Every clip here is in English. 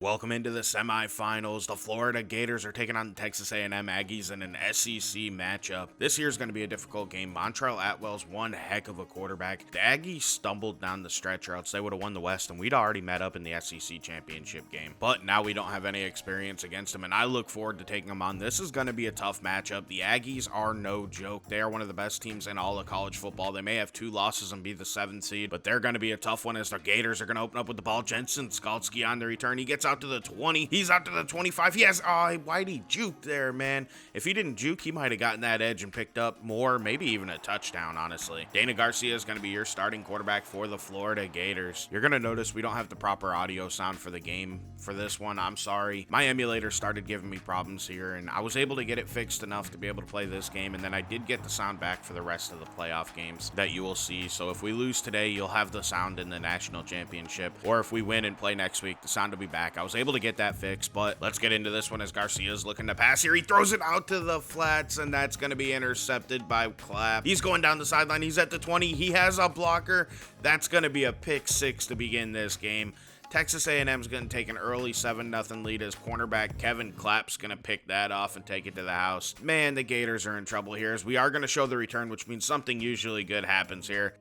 Welcome into the semifinals. The Florida Gators are taking on the Texas A&M Aggies in an SEC matchup. This year's going to be a difficult game. Montrell Atwell's one heck of a quarterback. The Aggies stumbled down the stretch, or else they would have won the West, and we'd already met up in the SEC championship game. But now we don't have any experience against them, and I look forward to taking them on. This is going to be a tough matchup. The Aggies are no joke. They are one of the best teams in all of college football. They may have 2 losses and be the 7th seed, but they're going to be a tough one as the Gators are going to open up with the ball. Jensen Skalski on the return. He gets out to the 20. He's out to the 25. He has, why'd he juke there, man? If he didn't juke, he might have gotten that edge and picked up more, maybe even a touchdown, honestly. Dana Garcia is going to be your starting quarterback for the Florida Gators. You're going to notice we don't have the proper audio sound for the game for this one. I'm sorry. My emulator started giving me problems here, and I was able to get it fixed enough to be able to play this game, and then I did get the sound back for the rest of the playoff games that you will see. So if we lose today, you'll have the sound in the national championship, or if we win and play next week, the sound will be back. I was able to get that fixed, but let's get into this one as Garcia's looking to pass here. He throws it out to the flats, and that's going to be intercepted by Clapp. He's going down the sideline. He's at the 20. He has a blocker. That's going to be a pick 6 to begin this game. Texas A&M is going to take an early 7-0 lead as cornerback Kevin Clapp's going to pick that off and take it to the house. Man, the Gators are in trouble here as we are going to show the return, which means something usually good happens here.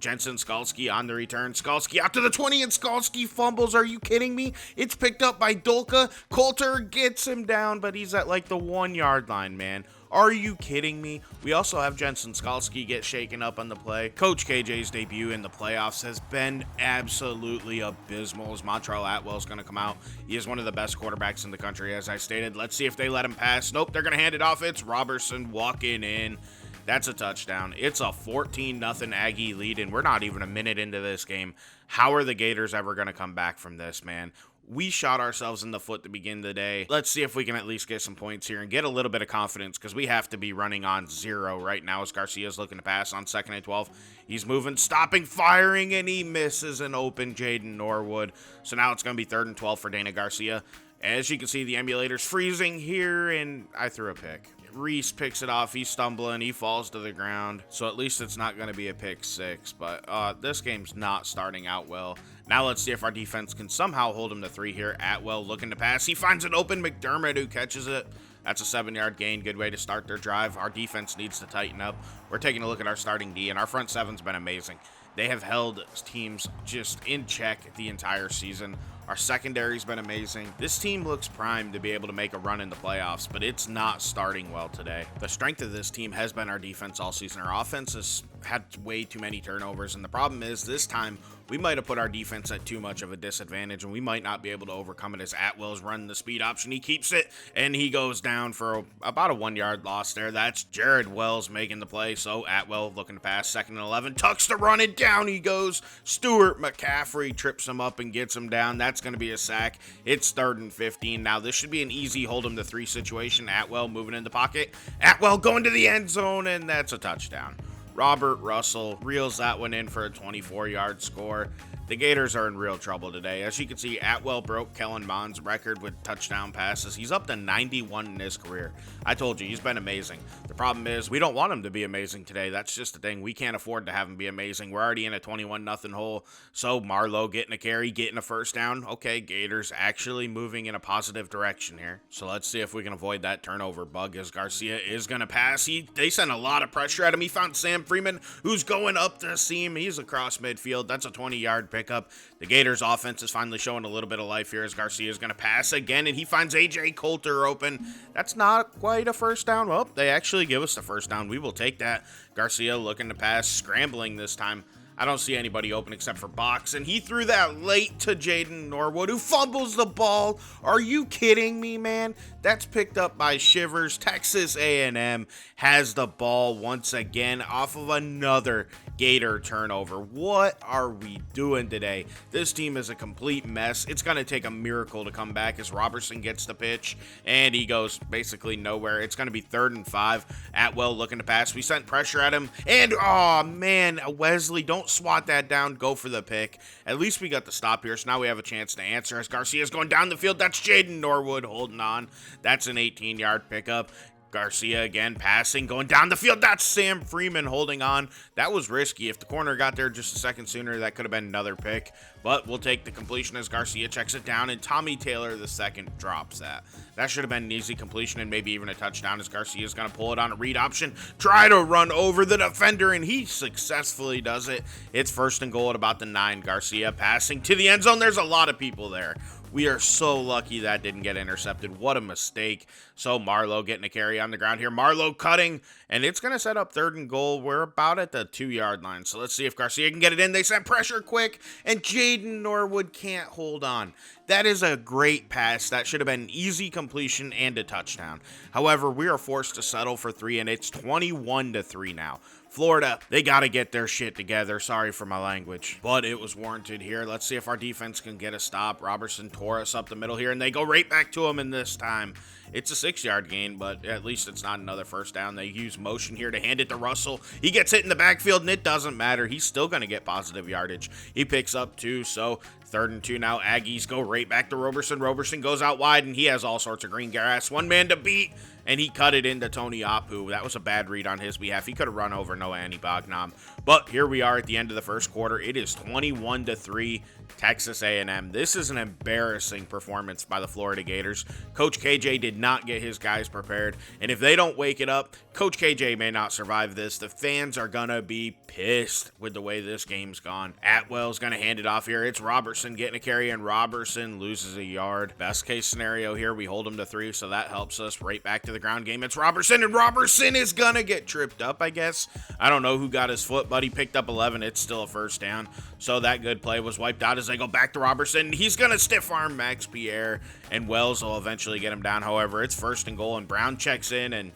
Jensen Skalski on the return. Skalski out to the 20, and Skalski fumbles. Are you kidding me? It's picked up by Dulka. Coulter gets him down, but he's at like the 1-yard line, man. Are you kidding me? We also have Jensen Skalski get shaken up on the play. Coach KJ's debut in the playoffs has been absolutely abysmal as Montrell Atwell's going to come out. He is one of the best quarterbacks in the country, as I stated. Let's see if they let him pass. Nope, they're going to hand it off. It's Robertson walking in. That's a touchdown. It's a 14-0 Aggie lead, and we're not even a minute into this game. How are the Gators ever going to come back from this, man? We shot ourselves in the foot to begin the day. Let's see if we can at least get some points here and get a little bit of confidence, because we have to be running on 0 right now as Garcia's looking to pass on 2nd and 12. He's moving, stopping, firing, and he misses an open Jaden Norwood. So now it's going to be 3rd and 12 for Dana Garcia. As you can see, the emulator's freezing here, and I threw a pick. Reese picks it off. He's stumbling. He falls to the ground. So at least it's not going to be a pick 6. But this game's not starting out well. Now let's see if our defense can somehow hold him to 3 here. Atwell looking to pass. He finds an open McDermott who catches it. That's a 7-yard gain. Good way to start their drive. Our defense needs to tighten up. We're taking a look at our starting D, and our front 7's been amazing. They have held teams just in check the entire season. Our secondary's been amazing. This team looks primed to be able to make a run in the playoffs, but it's not starting well today. The strength of this team has been our defense all season. Our offense has had way too many turnovers, and the problem is this time we might have put our defense at too much of a disadvantage, and we might not be able to overcome it as Atwell's running the speed option. He keeps it, and he goes down for about a 1-yard loss there. That's Jared Wells making the play, so Atwell looking to pass. 2nd and 11, tucks the run, and down he goes. Stuart McCaffrey trips him up and gets him down. That's going to be a sack. It's 3rd and 15. Now this should be an easy hold him to 3 situation. Atwell moving in the pocket. Atwell going to the end zone, and that's a touchdown. Robert Russell reels that one in for a 24-yard score. The Gators are in real trouble today. As you can see, Atwell broke Kellen Mond's record with touchdown passes. He's up to 91 in his career. I told you, he's been amazing. The problem is we don't want him to be amazing today. That's just the thing. We can't afford to have him be amazing. We're already in a 21-0 hole. So Marlowe getting a carry, getting a first down. Okay, Gators actually moving in a positive direction here. So let's see if we can avoid that turnover bug as Garcia is going to pass. They sent a lot of pressure at him. He found Sam Freeman, who's going up the seam. He's across midfield. That's a 20-yard pickup. The Gators offense is finally showing a little bit of life here as Garcia is going to pass again, and he finds AJ Coulter open. That's not quite a first down. Well, they actually give us the first down. We will take that. Garcia looking to pass, scrambling this time. I don't see anybody open except for Box, and he threw that late to Jaden Norwood, who fumbles the ball. Are you kidding me, man? That's picked up by Shivers. Texas A&M has the ball once again off of another Gator turnover. What are we doing today? This team is a complete mess. It's going to take a miracle to come back as Robertson gets the pitch, and he goes basically nowhere. It's going to be 3rd and 5. Atwell looking to pass. We sent pressure at him, and oh man, Wesley, don't swat that down. Go for the pick. At least we got the stop here, so now we have a chance to answer as Garcia's going down the field. That's Jaden Norwood holding on. That's an 18-yard pickup. Garcia again passing, going down the field. That's Sam Freeman holding on. That was risky. If the corner got there just a second sooner, that could have been another pick. But we'll take the completion as Garcia checks it down, and Tommy Taylor the second drops that. That should have been an easy completion and maybe even a touchdown, as Garcia's going to pull it on a read option, try to run over the defender, and he successfully does it. It's 1st and goal at about the 9. Garcia passing to the end zone. There's a lot of people there. We are so lucky that didn't get intercepted. What a mistake. So Marlowe getting a carry on the ground here. Marlowe cutting, and it's going to set up 3rd and goal. We're about at the 2-yard line. So let's see if Garcia can get it in. They sent pressure quick, and Jaden Norwood can't hold on. That is a great pass. That should have been an easy completion and a touchdown. However, we are forced to settle for 3, and it's 21-3 now. Florida, they got to get their shit together. Sorry for my language, but it was warranted here. Let's see if our defense can get a stop. Robertson tore us up the middle here, and they go right back to him, and this time it's a 6-yard gain, but at least it's not another first down. They use motion here to hand it to Russell. He gets hit in the backfield, and it doesn't matter. He's still going to get positive yardage. He picks up 2, so 3rd and 2 now. Aggies go right back to Roberson. Roberson goes out wide, and he has all sorts of green grass. One man to beat, and he cut it into Tony Apu. That was a bad read on his behalf. He could have run over Noah Anibagnom. But here we are at the end of the first quarter. It is 21-3 Texas A&M. This is an embarrassing performance by the Florida Gators. Coach KJ did not get his guys prepared, and if they don't wake it up, Coach KJ may not survive this. The fans are gonna be pissed with the way this game's gone. Atwell's gonna hand it off here. It's Robertson getting a carry, and Robertson loses a yard. Best case scenario here, we hold him to 3, so that helps us right back to the ground game. It's Robertson, and Robertson is gonna get tripped up, I guess. I don't know who got his foot, but he picked up 11. It's still a first down, so that good play was wiped out as they go back to Robertson. He's gonna stiff arm Max Pierre, and Wells will eventually get him down. However, it's 1st and goal, and Brown checks in, and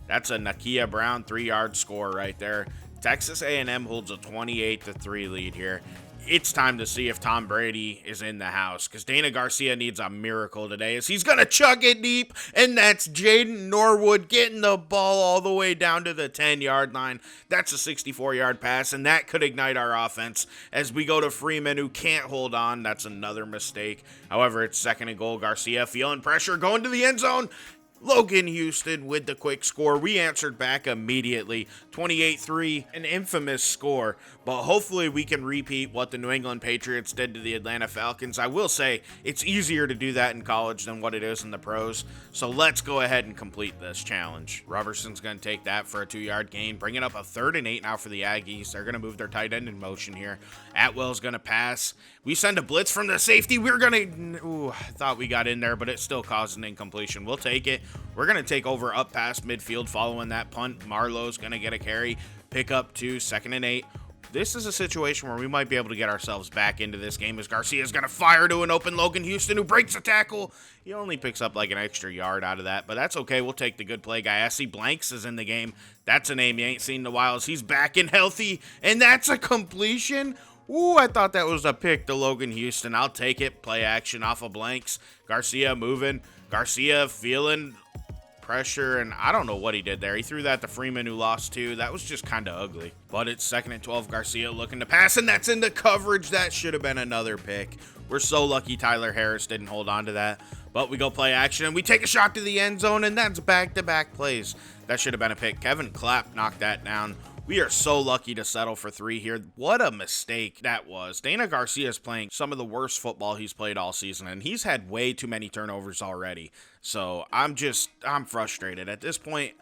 that's a Nakia Brown 3-yard score right there. Texas A&M holds a 28-3 lead here. It's time to see if Tom Brady is in the house, because Dana Garcia needs a miracle today, as he's going to chuck it deep, and that's Jaden Norwood getting the ball all the way down to the 10-yard line. That's a 64-yard pass, and that could ignite our offense as we go to Freeman, who can't hold on. That's another mistake. However, it's 2nd and goal. Garcia feeling pressure, going to the end zone. Logan Houston with the quick score. We answered back immediately. 28-3, an infamous score, but hopefully we can repeat what the New England Patriots did to the Atlanta Falcons. I will say it's easier to do that in college than what it is in the pros, so let's go ahead and complete this challenge. Robertson's going to take that for a 2-yard gain, bringing up a 3rd and 8 now for the Aggies. They're going to move their tight end in motion here. Atwell's going to pass. We send a blitz from the safety. We're going to... I thought we got in there, but it still caused an incompletion. We'll take it. We're going to take over up past midfield following that punt. Marlowe's going to get a carry. Pick up 2, 2nd and 8. This is a situation where we might be able to get ourselves back into this game, as Garcia's going to fire to an open Logan Houston, who breaks a tackle. He only picks up like an extra yard out of that, but that's okay. We'll take the good play guy. I see Blanks is in the game. That's a name you ain't seen in a while, as he's back and healthy, and that's a completion. Ooh, I thought that was a pick to Logan Houston. I'll take it. Play action off of Blanks. Garcia moving. Garcia feeling pressure, and I don't know what he did there. He threw that to Freeman, who lost 2. That was just kind of ugly. But it's 2nd and 12. Garcia looking to pass, and that's into coverage. That should have been another pick. We're so lucky Tyler Harris didn't hold on to that. But we go play action, and we take a shot to the end zone, and that's back-to-back plays. That should have been a pick. Kevin Clapp knocked that down. We are so lucky to settle for 3 here. What a mistake that was. Dana Garcia is playing some of the worst football he's played all season, and he's had way too many turnovers already. So I'm frustrated. At this point,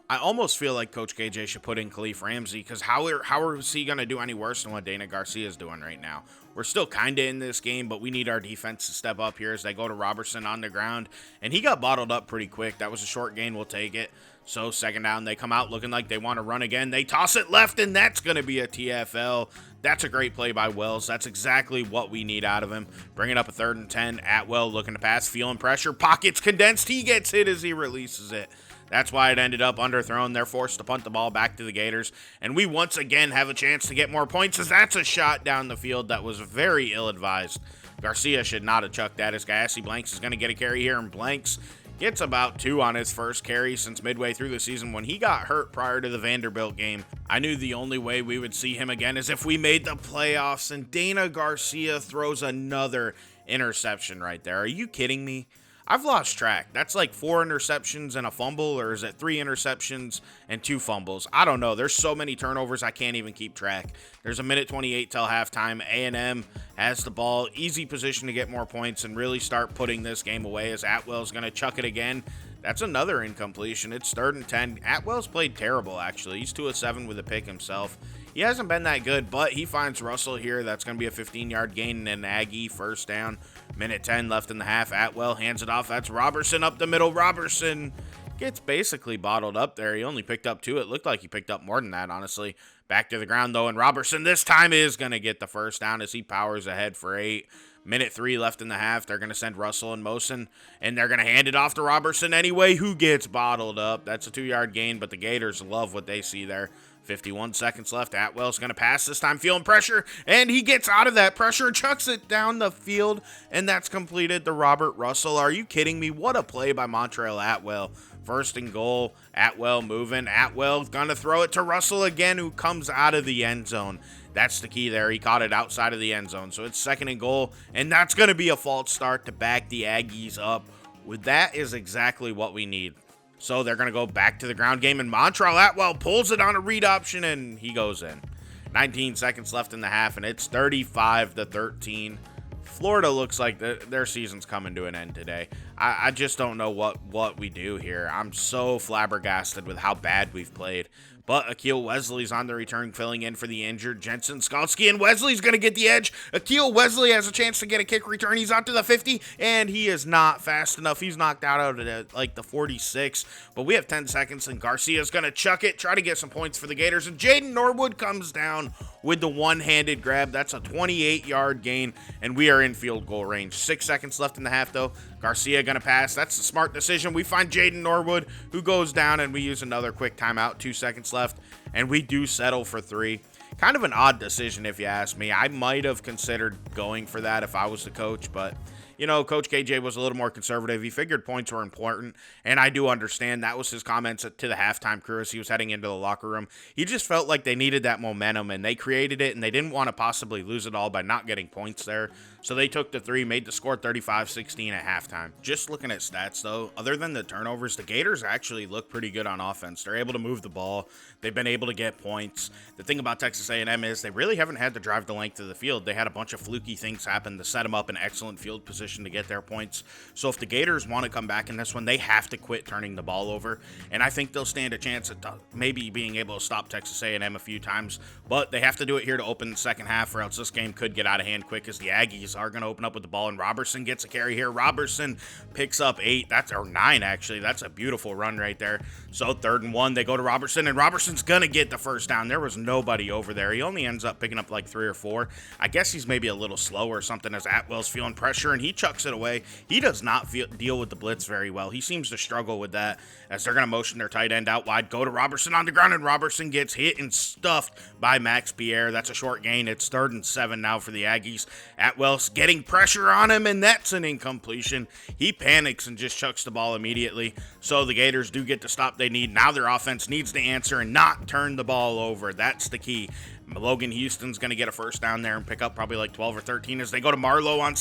I almost feel like Coach KJ should put in Khalif Ramsey, because how is he going to do any worse than what Dana Garcia is doing right now? We're still kind of in this game, but we need our defense to step up here as they go to Robertson on the ground. And he got bottled up pretty quick. That was a short gain. We'll take it. So 2nd down, they come out looking like they want to run again. They toss it left, and that's going to be a TFL. That's a great play by Wells. That's exactly what we need out of him. Bringing up a 3rd and 10. Atwell looking to pass, feeling pressure. Pockets condensed. He gets hit as he releases it. That's why it ended up underthrown. They're forced to punt the ball back to the Gators. And we once again have a chance to get more points, as that's a shot down the field that was very ill-advised. Garcia should not have chucked that, as Gassy Blanks is going to get a carry here, and Blanks gets about 2 on his first carry since midway through the season when he got hurt prior to the Vanderbilt game. I knew the only way we would see him again is if we made the playoffs, and Dana Garcia throws another interception right there. Are you kidding me? I've lost track. That's like 4 interceptions and a fumble, or is it 3 interceptions and 2 fumbles? I don't know. There's so many turnovers, I can't even keep track. There's a minute 28 till halftime. A&M has the ball. Easy position to get more points and really start putting this game away, as Atwell's going to chuck it again. That's another incompletion. It's 3rd and 10. Atwell's played terrible, actually. He's 2 of 7 with a pick himself. He hasn't been that good, but he finds Russell here. That's going to be a 15-yard gain and an Aggie first down. Minute 10 left in the half. Atwell hands it off. That's Robertson up the middle. Robertson gets basically bottled up there. He only picked up 2. It looked like he picked up more than that, honestly. Back to the ground, though, and Robertson this time is going to get the first down as he powers ahead for 8. Minute 3 left in the half. They're going to send Russell in motion, and they're going to hand it off to Robertson anyway, who gets bottled up. That's a 2-yard gain, but the Gators love what they see there. 51 seconds left. Atwell's going to pass this time, feeling pressure, and he gets out of that pressure, chucks it down the field, and that's completed to Robert Russell. Are you kidding me? What a play by Montrell Atwell. 1st and goal. Atwell moving. Atwell going to throw it to Russell again, who comes out of the end zone. That's the key there. He caught it outside of the end zone. So it's 2nd and goal, and that's going to be a false start to back the Aggies up. That is exactly what we need. So they're going to go back to the ground game, and Montrell Atwell pulls it on a read option, and he goes in. 19 seconds left in the half, and it's 35-13. Florida looks like their season's coming to an end today. I just don't know what we do here. I'm so flabbergasted with how bad we've played. But Akil Wesley's on the return, filling in for the injured Jensen Skalski, and Wesley's going to get the edge. Akil Wesley has a chance to get a kick return. He's out to the 50, and he is not fast enough. He's knocked out at like the 46, but we have 10 seconds, and Garcia's going to chuck it, try to get some points for the Gators, and Jaden Norwood comes down with the one-handed grab. That's a 28-yard gain, and we are in field goal range. 6 seconds left in the half, though. Garcia going to pass. That's a smart decision. We find Jaden Norwood, who goes down, and we use another quick timeout. 2 seconds left, and we do settle for 3. Kind of an odd decision, if you ask me. I might have considered going for that if I was the coach, but you know, Coach KJ was a little more conservative. He figured points were important, and I do understand. That was his comments to the halftime crew as he was heading into the locker room. He just felt like they needed that momentum, and they created it, and they didn't want to possibly lose it all by not getting points there. So they took the 3, made the score 35-16 at halftime. Just looking at stats, though, other than the turnovers, the Gators actually look pretty good on offense. They're able to move the ball. They've been able to get points. The thing about Texas A&M is they really haven't had to drive the length of the field. They had a bunch of fluky things happen to set them up in excellent field position to get their points. So if the Gators want to come back in this one, they have to quit turning the ball over. And I think they'll stand a chance at maybe being able to stop Texas A&M a few times. But they have to do it here to open the second half, or else this game could get out of hand quick, as the Aggies are going to open up with the ball, and Robertson gets a carry here. Robertson picks up 8. Or 9, actually. That's a beautiful run right there. So 3rd and 1, they go to Robertson, and Robertson's going to get the first down. There was nobody over there. He only ends up picking up like 3 or 4. I guess he's maybe a little slow or something, as Atwell's feeling pressure, and he chucks it away. He does not deal with the blitz very well. He seems to struggle with that, as they're going to motion their tight end out wide. Go to Robertson on the ground, and Robertson gets hit and stuffed by Max Pierre. That's a short gain. It's 3rd and 7 now for the Aggies. Atwell's getting pressure on him, and that's an incompletion. He panics and just chucks the ball immediately. So the Gators do get the stop they need. Now their offense needs to answer and not turn the ball over. That's the key. Logan Houston's going to get a first down there and pick up probably like 12 or 13 as they go to Marlowe on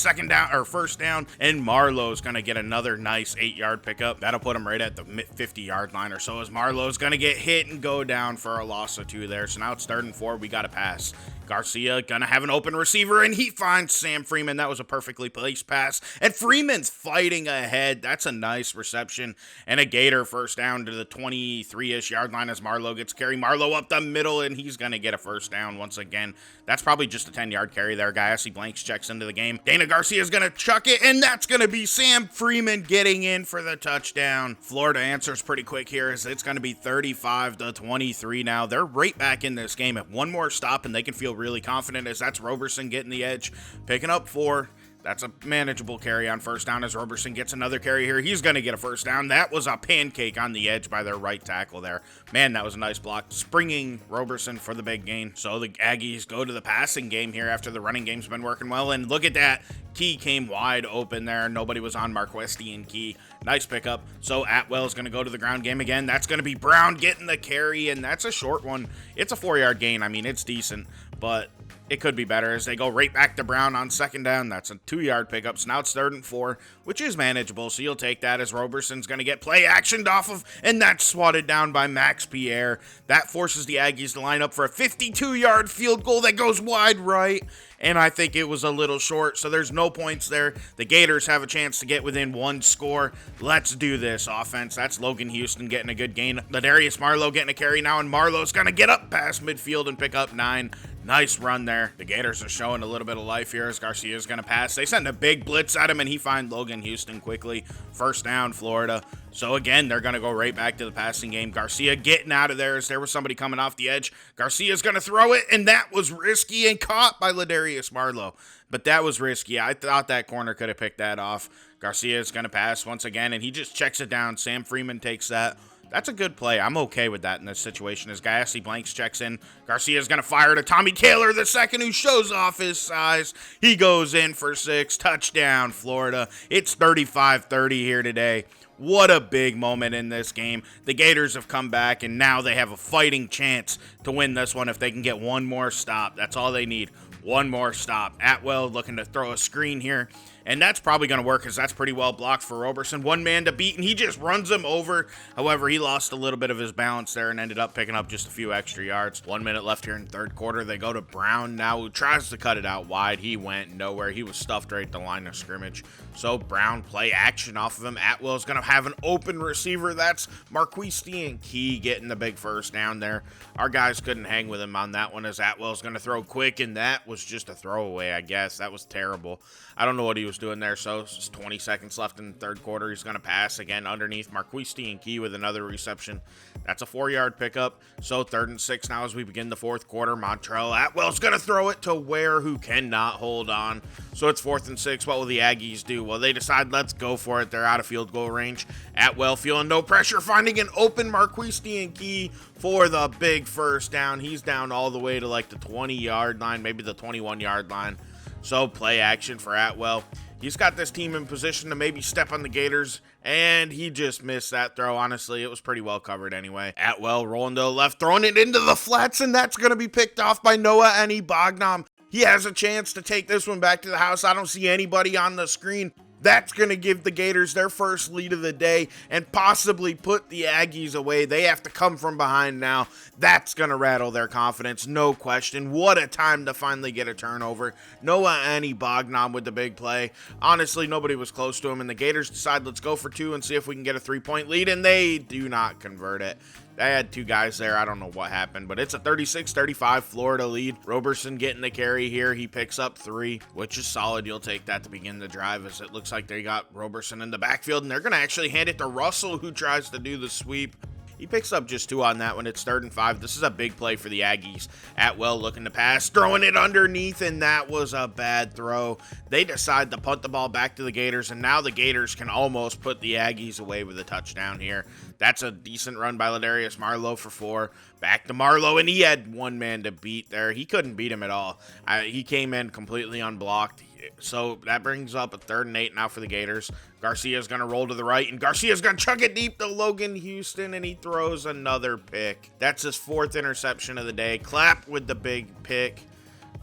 first down, and Marlowe's going to get another nice 8-yard pickup. That'll put him right at the 50-yard line or so, as Marlowe's going to get hit and go down for a loss of 2 there. So now it's 3rd and 4. We got to pass. Garcia gonna have an open receiver, and he finds Sam Freeman. That was a perfectly placed pass, and Freeman's fighting ahead. That's a nice reception, and a Gator first down to the 23-ish yard line as Marlowe gets carry. Marlowe up the middle, and he's gonna get a first down once again. That's probably just a 10-yard carry there. Guyassi Blanks checks into the game. Dana Garcia's gonna chuck it, and that's gonna be Sam Freeman getting in for the touchdown. Florida answers pretty quick here, as it's gonna be 35-23 now. They're right back in this game. At one more stop, and they can feel really confident, as that's Roberson getting the edge, picking up 4. That's a manageable carry on first down, as Roberson gets another carry here. He's going to get a first down. That was a pancake on the edge by their right tackle there. Man, that was a nice block. Springing Roberson for the big gain. So the Aggies go to the passing game here after the running game's been working well. And look at that. Key came wide open there. Nobody was on Marquesti and Key. Nice pickup. So Atwell's going to go to the ground game again. That's going to be Brown getting the carry, and that's a short one. It's a 4-yard gain. I mean, it's decent, but it could be better as they go right back to Brown on second down. That's a 2-yard pickup. So now it's 3rd and 4, which is manageable. So you'll take that as Roberson's going to get play actioned off of, and that's swatted down by Max Pierre. That forces the Aggies to line up for a 52-yard field goal that goes wide right. And I think it was a little short, so there's no points there. The Gators have a chance to get within 1 score. Let's do this offense. That's Logan Houston getting a good gain. Ladarius Marlowe getting a carry now, and Marlowe's going to get up past midfield and pick up 9. Nice run there. The Gators are showing a little bit of life here as Garcia's going to pass. They send a big blitz at him, and he finds Logan Houston quickly. First down, Florida. So again, they're going to go right back to the passing game. Garcia getting out of there as there was somebody coming off the edge. Garcia's going to throw it, and that was risky and caught by Ladarius Marlowe. But that was risky. I thought that corner could have picked that off. Garcia's going to pass once again, and he just checks it down. Sam Freeman takes that. That's a good play. I'm okay with that in this situation as Gayassi Blanks checks in. Garcia's going to fire to Tommy Taylor II, who shows off his size. He goes in for 6. Touchdown, Florida. It's 35-30 here today. What a big moment in this game. The Gators have come back, and now they have a fighting chance to win this one if they can get one more stop. That's all they need. One more stop. Atwell looking to throw a screen here. And that's probably going to work because that's pretty well blocked for Roberson. One man to beat, and he just runs him over. However, he lost a little bit of his balance there and ended up picking up just a few extra yards. 1 minute left here in third quarter. They go to Brown now, who tries to cut it out wide. He went nowhere. He was stuffed right at the line of scrimmage. So Brown play action off of him. Atwell's going to have an open receiver. That's Marquistian Key getting the big first down there. Our guys couldn't hang with him on that one as Atwell's going to throw quick, and that was just a throwaway, I guess. That was terrible. I don't know what he was doing there. So it's just 20 seconds left in the third quarter. He's going to pass again underneath Marquistian Key with another reception. That's a 4-yard pickup. So 3rd and 6 now as we begin the fourth quarter. Montrell Atwell's going to throw it to Ware, who cannot hold on. So it's 4th and 6. What will the Aggies do? Well, they decide let's go for it. They're out of field goal range. Atwell feeling no pressure, finding an open Marquistian Key for the big first down. He's down all the way to like the 20-yard line, maybe the 21-yard line. So play action for Atwell. He's got this team in position to maybe step on the Gators, and he just missed that throw. Honestly, it was pretty well covered anyway. Atwell rolling to the left, throwing it into the flats, and that's going to be picked off by Noah Eni-Bognam. He has a chance to take this one back to the house. I don't see anybody on the screen. That's going to give the Gators their first lead of the day and possibly put the Aggies away. They have to come from behind now. That's going to rattle their confidence, no question. What a time to finally get a turnover. Noah Eni-Bognam with the big play. Honestly, nobody was close to him, and the Gators decide let's go for 2 and see if we can get a 3-point lead, and they do not convert it. They had 2 guys there. I don't know what happened, but it's a 36-35 Florida lead. Roberson getting the carry here. He picks up 3, which is solid. You'll take that to begin the drive as it looks like they got Roberson in the backfield, and they're going to actually hand it to Russell, who tries to do the sweep. He picks up just 2 on that one. It's 3rd and 5. This is a big play for the Aggies. Atwell looking to pass, throwing it underneath, and that was a bad throw. They decide to punt the ball back to the Gators, and now the Gators can almost put the Aggies away with a touchdown here. That's a decent run by Ladarius Marlowe for 4. Back to Marlowe, and he had 1 man to beat there. He couldn't beat him at all. He came in completely unblocked. So that brings up a 3rd and 8 now for the Gators. Garcia's going to roll to the right, and Garcia's going to chuck it deep to Logan Houston, and he throws another pick. That's his 4th interception of the day. Clap with the big pick.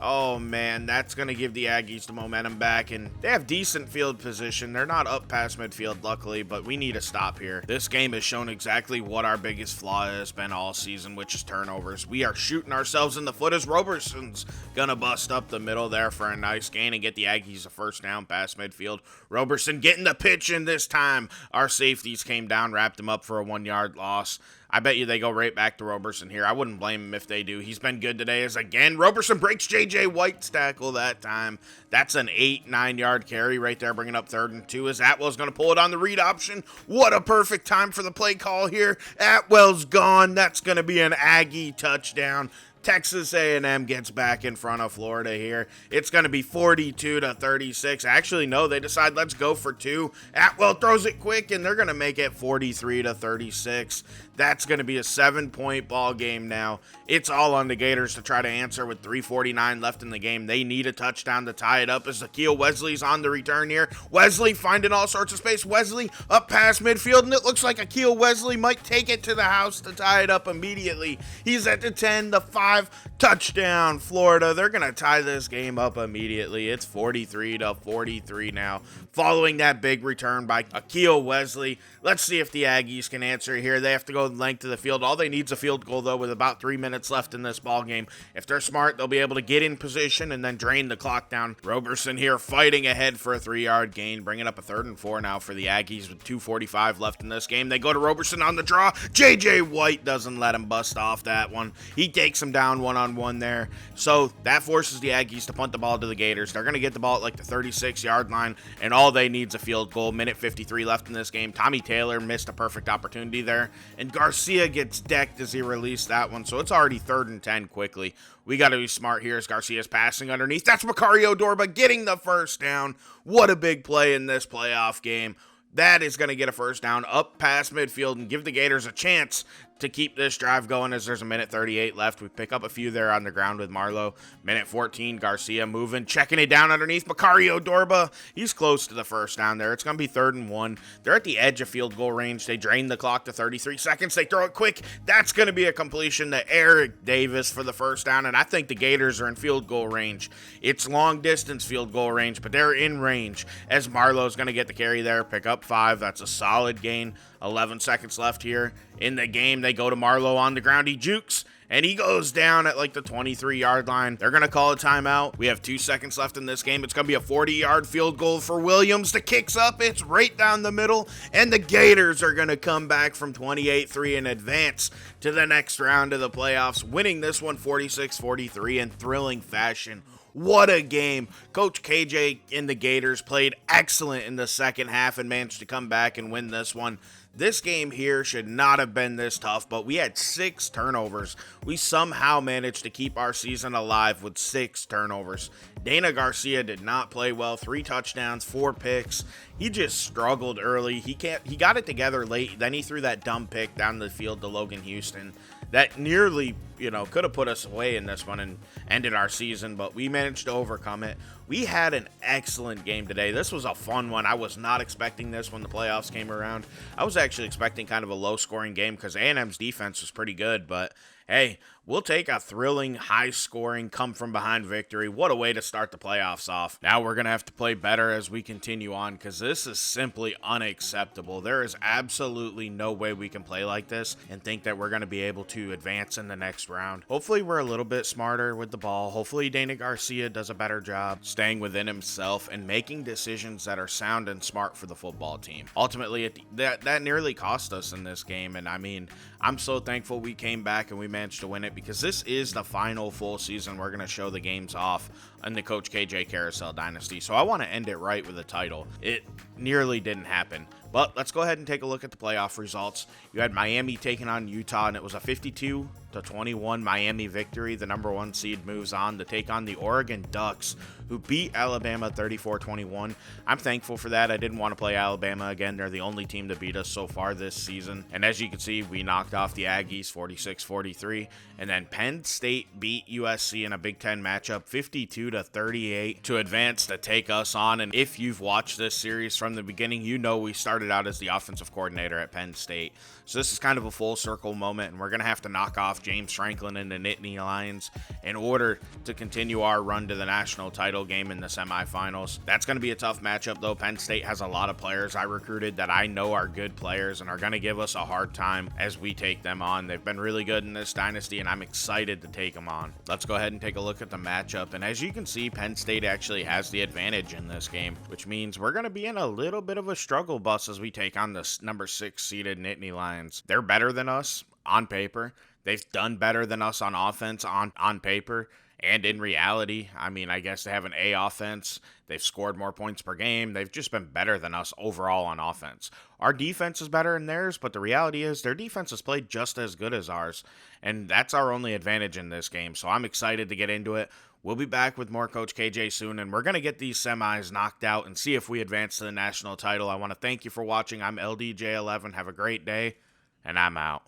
Oh, man, that's going to give the Aggies the momentum back, and they have decent field position. They're not up past midfield, luckily, but we need a stop here. This game has shown exactly what our biggest flaw has been all season, which is turnovers. We are shooting ourselves in the foot as Roberson's going to bust up the middle there for a nice gain and get the Aggies a first down past midfield. Roberson getting the pitch in this time. Our safeties came down, wrapped him up for a 1-yard loss. I bet you they go right back to Roberson here. I wouldn't blame him if they do. He's been good today as, again, Roberson breaks J.J. White's tackle that time. That's an 8-9-yard carry right there, bringing up 3rd and 2 as Atwell's going to pull it on the read option. What a perfect time for the play call here. Atwell's gone. That's going to be an Aggie touchdown. Texas A&M gets back in front of Florida here. It's going to be 42-36. Actually, no, they decide let's go for 2. Atwell throws it quick, and they're going to make it 43-36. That's going to be a 7-point ball game now. It's all on the Gators to try to answer with 3:49 left in the game. They need a touchdown to tie it up as Akeel Wesley's on the return here. Wesley finding all sorts of space. Wesley up past midfield, and it looks like Akeel Wesley might take it to the house to tie it up immediately. He's at the 10, the 5, 245, touchdown, Florida. They're going to tie this game up immediately. It's 43-43 now, following that big return by Akil Wesley. Let's see if the Aggies can answer here. They have to go the length of the field. All they need is a field goal, though, with about 3 minutes left in this ball game. If they're smart, they'll be able to get in position and then drain the clock down. Roberson here fighting ahead for a 3-yard gain, bringing up a 3rd and 4 now for the Aggies with 2:45 left in this game. They go to Roberson on the draw. J.J. White doesn't let him bust off that one. He takes him down one-on-one there. So that forces the Aggies to punt the ball to the Gators. They're going to get the ball at like the 36-yard line, and all they need is a field goal. Minute 53 left in this game. Tommy Taylor missed a perfect opportunity there, and Garcia gets decked as he released that one. So it's already 3rd and 10 quickly. We got to be smart here as Garcia's passing underneath. That's Macario Dorba getting the first down. What a big play in this playoff game. That is going to get a first down up past midfield and give the Gators a chance to keep this drive going as there's a minute 38 left. We pick up a few there on the ground with Marlowe. Minute 14, Garcia moving, checking it down underneath Macario Dorba. He's close to the first down there. It's going to be 3rd and 1. They're at the edge of field goal range. They drain the clock to 33 seconds. They throw it quick. That's going to be a completion to Eric Davis for the first down, and I think the Gators are in field goal range. It's long distance field goal range, but they're in range as Marlowe's going to get the carry there, pick up 5. That's a solid gain. 11 seconds left here in the game. They go to Marlowe on the ground. He jukes, and he goes down at like the 23-yard line. They're going to call a timeout. We have 2 seconds left in this game. It's going to be a 40-yard field goal for Williams. The kick's up. It's right down the middle, and the Gators are going to come back from 28-3 and advance to the next round of the playoffs, winning this one 46-43 in thrilling fashion. What a game. Coach KJ and the Gators played excellent in the second half and managed to come back and win this one. This game here should not have been this tough, but we had 6 turnovers. We somehow managed to keep our season alive with 6 turnovers. Dana Garcia did not play well. 3 touchdowns, 4 picks. He just struggled early. He got it together late. Then he threw that dumb pick down the field to Logan Houston. That nearly, could have put us away in this one and ended our season, but we managed to overcome it. We had an excellent game today. This was a fun one. I was not expecting this when the playoffs came around. I was actually expecting kind of a low-scoring game because A&M's defense was pretty good, but hey, we'll take a thrilling, high-scoring, come-from-behind victory. What a way to start the playoffs off. Now we're going to have to play better as we continue on because this is simply unacceptable. There is absolutely no way we can play like this and think that we're going to be able to advance in the next round. Hopefully we're a little bit smarter with the ball. Hopefully Dana Garcia does a better job staying within himself and making decisions that are sound and smart for the football team. Ultimately, that nearly cost us in this game, and I mean, I'm so thankful we came back and we managed to win it because this is the final full season we're going to show the games off in the Coach KJ Carousel Dynasty. So I want to end it right with a title. It nearly didn't happen. But let's go ahead and take a look at the playoff results. You had Miami taking on Utah, and it was a 52-21 Miami victory. The number 1 seed moves on to take on the Oregon Ducks, who beat Alabama 34-21. I'm thankful for that. I didn't want to play Alabama again. They're the only team to beat us so far this season. And as you can see, we knocked off the Aggies 46-43. And then Penn State beat USC in a Big Ten matchup 52-38 to advance to take us on. And if you've watched this series from the beginning, you know we started out as the offensive coordinator at Penn State. So this is kind of a full circle moment, and we're going to have to knock off James Franklin and the Nittany Lions in order to continue our run to the national title game in the semifinals. That's going to be a tough matchup, though. Penn State has a lot of players I recruited that I know are good players and are going to give us a hard time as we take them on. They've been really good in this dynasty, and I'm excited to take them on. Let's go ahead and take a look at the matchup, and as you can see, Penn State actually has the advantage in this game, which means we're going to be in a little bit of a struggle bus as we take on the number 6 seeded Nittany Lions. They're better than us on paper. They've done better than us on offense on paper. And in reality, I mean, I guess they have an A offense. They've scored more points per game. They've just been better than us overall on offense. Our defense is better than theirs, but the reality is their defense has played just as good as ours. And that's our only advantage in this game. So I'm excited to get into it. We'll be back with more Coach KJ soon, and we're going to get these semis knocked out and see if we advance to the national title. I want to thank you for watching. I'm LDJ11. Have a great day, and I'm out.